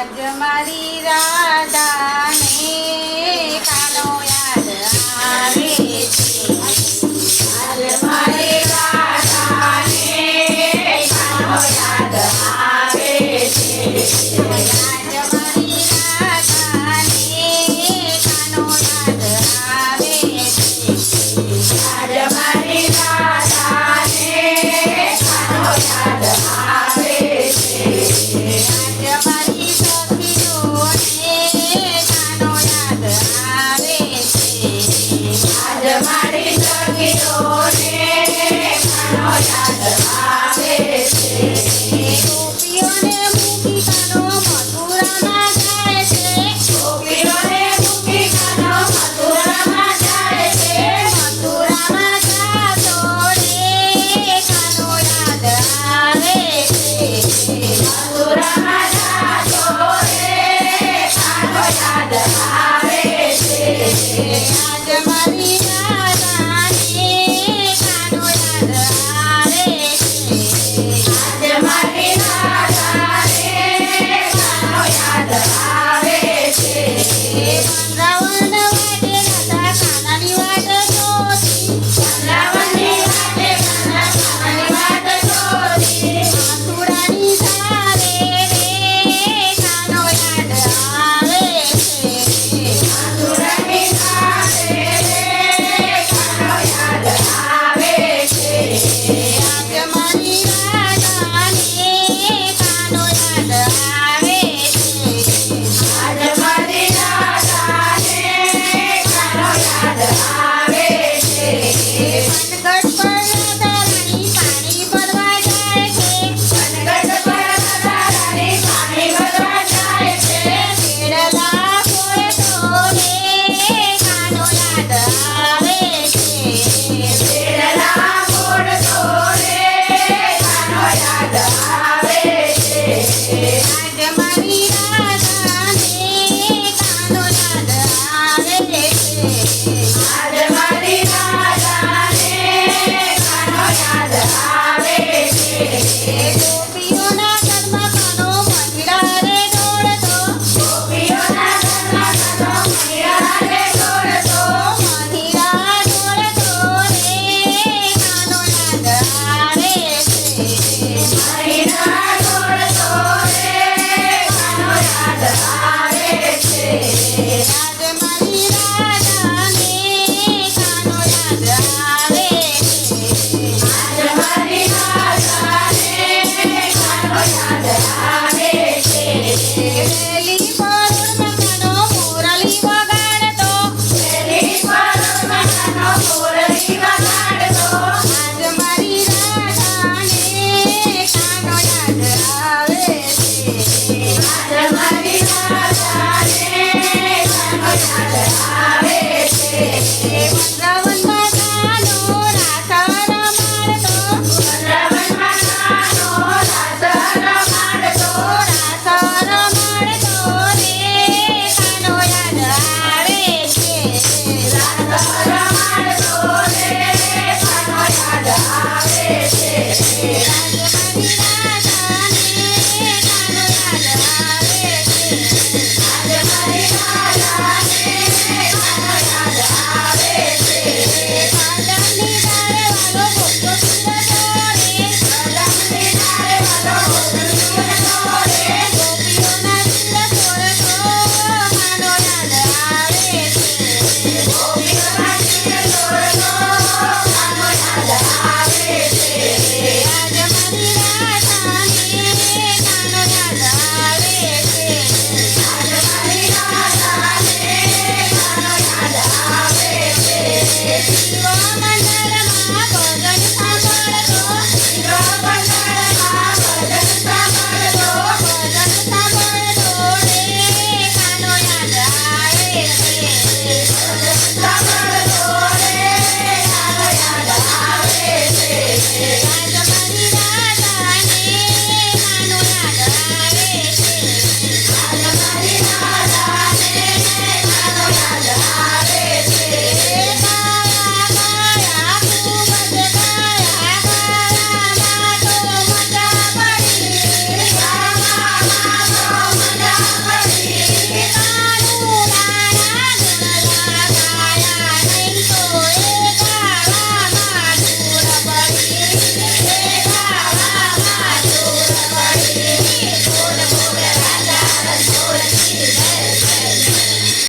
આજ મારી રાધાને કાનો યાદ આવે છે. આજ મારી રાધાને કાનો યાદ આવે છે. આજ મારી રાધાને કાનો યાદ આવે છે. આજ મારી રાધાને કાનો યાદ આવે છે. આજ મારી સખીઓને કાનો યાદ આવે છે. આજ મારી સખીઓને કાનો યાદ આવે છે. ગોપીઓને મૂકી કાનો મથુરામાં જાય છે. ગોપીઓને મૂકી કાનો મથુરામાં જાય છે. મથુરામાં જાતો રે કાનો યાદ આવે છે. મથુરામાં જાતો રે કાનો યાદ આવે છે. આજ મારી રાધાને કાનો યાદ આવે છે. આજ મારી રાધાને કાનો યાદ આવે છે. વૃંદાવન વાટે રાધા કાનાની વાટ જોતી. વૃંદાવનની વાટે રાધા કાનાની વાટ જોતી. મથુરાની ધારે રે કાનો યાદ આવે છે. મથુરાની ધારે રે કાનો યાદ આવે છે. આજ મારી રાધાને કાનો યાદ આવે છે. આજ મારી રાધાને કાનો યાદ આવે છે. વનગઢ પર રાધા રાણી પાણી ભરવા જાય છે. વનગઢ પર રાધા રાણી પાણી ભરવા જાય છે. બેડલા ફોડતો રે કાનો યાદ આવે છે. બેડલા ફોડતો રે કાનો યાદ આવે છે. આજ મારી રાધાને કાનો યાદ આવે છે. આજ મારી રાધાને કાનો યાદ આવે છે. ગોપીઓના ઘરમાં કાનો મહિડા રે દોડતો. ગોપીઓના ઘરમાં કાનો મહિડા રે દોડતો. મહિડા દોડતો રે કાનો યાદ આવે છે. મહિડા દોડતો રે કાનો યાદ આવે છે. આજ મારી રાધાને કાનો યાદ આવે છે. આજ મારી રાધાને કાનો યાદ આવે છે. વેલી